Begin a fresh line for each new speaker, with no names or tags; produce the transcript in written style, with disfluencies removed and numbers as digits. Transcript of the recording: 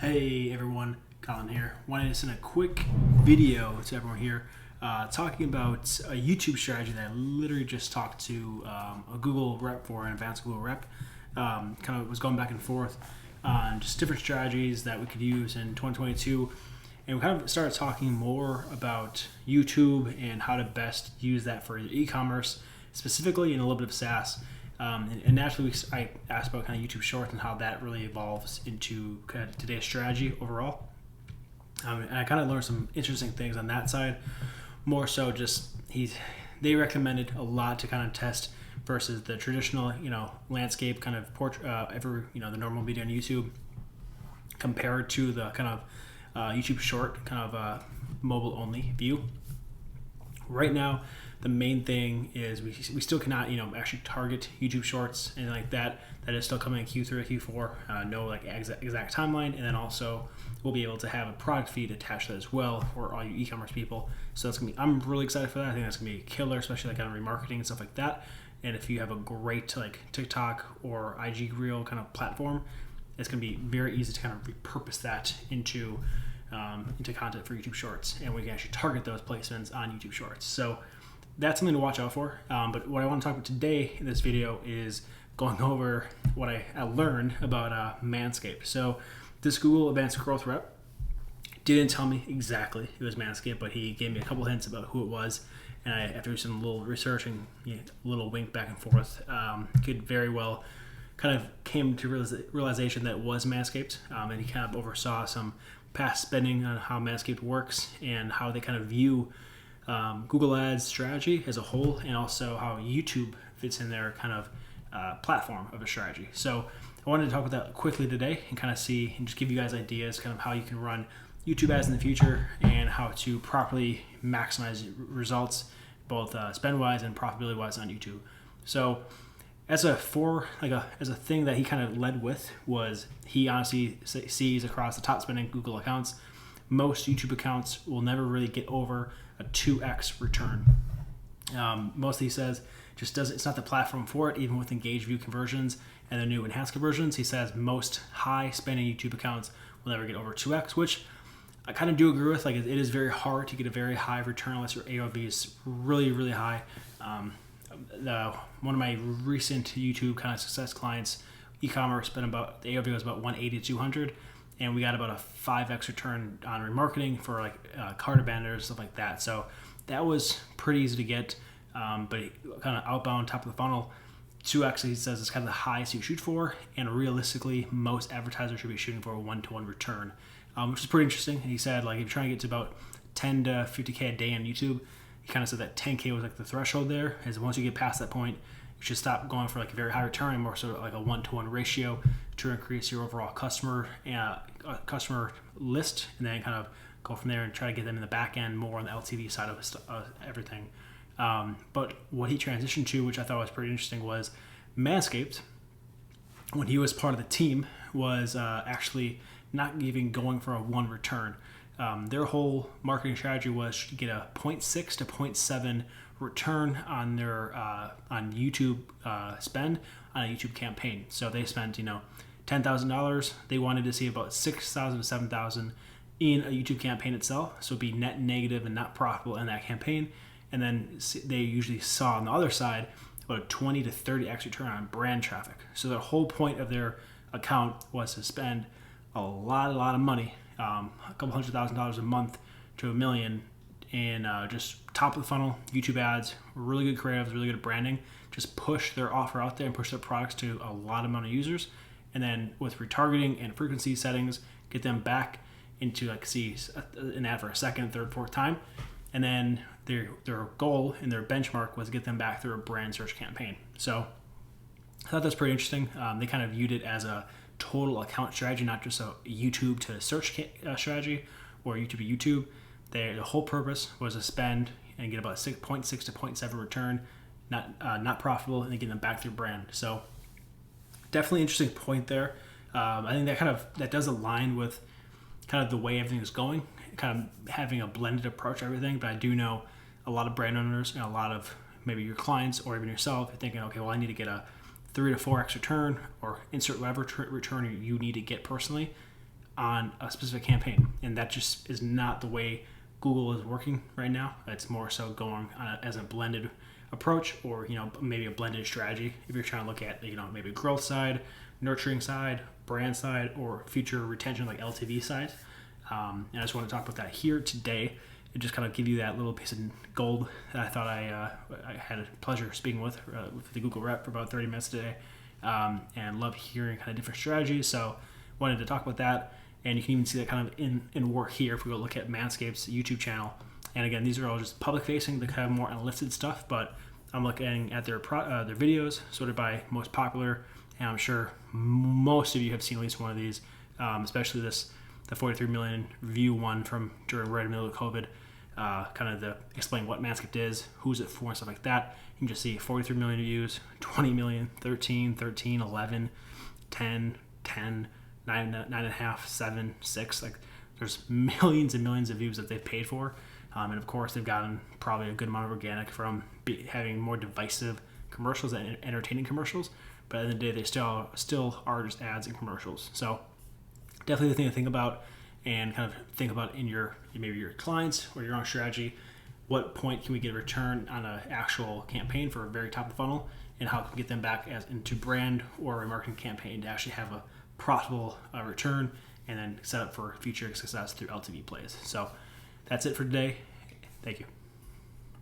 Hey everyone, Colin here. Wanted to send a quick video to everyone here talking about a YouTube strategy that I literally just talked to a Google rep for, an advanced Google rep. Kind of was going back and forth on just different strategies that we could use in 2022. And we kind of started talking more about YouTube and how to best use that for e-commerce, specifically in a little bit of SaaS. And naturally, I asked about kind of YouTube Shorts and how that really evolves into kind of today's strategy overall. And I kind of learned some interesting things on that side. More so, just they recommended a lot to kind of test versus the traditional, landscape kind of the normal video on YouTube, compared to the kind of YouTube Short kind of mobile only view. Right now, the main thing is we still cannot actually target YouTube Shorts and like that. That is still coming in Q3 or Q4. No like exact timeline, and then also we'll be able to have a product feed attached to that as well for all you e-commerce people. So that's gonna be, I'm really excited for that. I think that's gonna be a killer, especially like on remarketing and stuff like that. And if you have a great like TikTok or IG Reel kind of platform, it's gonna be very easy to kind of repurpose that into content for YouTube Shorts, and we can actually target those placements on YouTube Shorts. So that's something to watch out for. But what I want to talk about today in this video is going over what I learned about Manscaped. So this Google Advanced Growth rep didn't tell me exactly it was Manscaped, but he gave me a couple hints about who it was. And after some little research and a little wink back and forth, could very well kind of came to realization that it was Manscaped. And he kind of oversaw some past spending on how Manscaped works and how they kind of view Google Ads strategy as a whole, and also how YouTube fits in their kind of platform of a strategy. So I wanted to talk about that quickly today and kind of see and just give you guys ideas kind of how you can run YouTube ads in the future and how to properly maximize results, both spend-wise and profitability-wise on YouTube. So as a thing that he kind of led with was he honestly sees across the top spending Google accounts, most YouTube accounts will never really get over a 2x return. Mostly he says it's not the platform for it, even with engaged view conversions and the new enhanced conversions. He says most high spending YouTube accounts will never get over 2x, which I kind of do agree with. Like, it is very hard to get a very high return unless your AOV is really, really high. One of my recent YouTube kind of success clients, e-commerce, the AOV was about 180 to 200, and we got about a 5x return on remarketing for like cart abandoners, stuff like that. So that was pretty easy to get, but kind of outbound, top of the funnel, 2x he says is kind of the highest you shoot for, and realistically most advertisers should be shooting for a 1-to-1 return, which is pretty interesting. And he said, like, if you're trying to get to about 10 to 50K a day on YouTube, he kind of said that 10K was like the threshold there, is once you get past that point, you should stop going for like a very high return and more sort of like a 1-to-1 ratio to increase your overall customer list, and then kind of go from there and try to get them in the back end more on the LTV side of everything. But what he transitioned to, which I thought was pretty interesting, was Manscaped, when he was part of the team, was actually not even going for a 1 return. Their whole marketing strategy was to get a 0.6 to 0.7 return on their on YouTube spend on a YouTube campaign. So they spent $10,000. They wanted to see about $6,000 to $7,000 in a YouTube campaign itself. So it'd be net negative and not profitable in that campaign. And then they usually saw on the other side about a 20 to 30x return on brand traffic. So the whole point of their account was to spend a lot of money, a couple $100,000 a month to $1 million, in just top of the funnel YouTube ads, really good creatives, really good branding, just push their offer out there and push their products to a lot of amount of users. And then with retargeting and frequency settings, get them back into an ad for a second, third, fourth time. And then their goal and their benchmark was to get them back through a brand search campaign. So I thought that's pretty interesting. They kind of viewed it as a total account strategy, not just a YouTube to search strategy or YouTube to YouTube. The whole purpose was to spend and get about 0.6 to 0.7 return, not profitable, and then get them back through brand. So definitely interesting point there. I think that does align with kind of the way everything is going, kind of having a blended approach to everything. But I do know a lot of brand owners and a lot of maybe your clients or even yourself are thinking, okay, well, I need to get a 3 to 4x return, or insert whatever return you need to get personally. on a specific campaign, and that just is not the way Google is working right now. It's more so going on as a blended approach, or maybe a blended strategy if you're trying to look at maybe growth side, nurturing side, brand side, or future retention like LTV side. And I just want to talk about that here today and just kind of give you that little piece of gold that I thought I had a pleasure speaking with the Google rep for about 30 minutes today, and love hearing kind of different strategies. So wanted to talk about that, and you can even see that kind of in work here if we go look at Manscaped's YouTube channel. And again, these are all just public facing, the kind of more unlisted stuff, but I'm looking at their videos sorted by most popular, and I'm sure most of you have seen at least one of these, especially the 43 million view one from during right in the middle of COVID, kind of the explain what Manscaped is, who's it for, and stuff like that. You can just see 43 million views, 20 million, 13, 11, 10, 9.5, 7, 6. Like, there's millions and millions of views that they've paid for. And of course, they've gotten probably a good amount of organic from having more divisive commercials and entertaining commercials. But at the end of the day, they still are just ads and commercials. So definitely the thing to think about, and kind of think about in maybe your clients or your own strategy. What point can we get a return on an actual campaign for a very top of the funnel, and how can we get them back into brand or a marketing campaign to actually have a profitable return, and then set up for future success through LTV plays. So that's it for today. Thank you.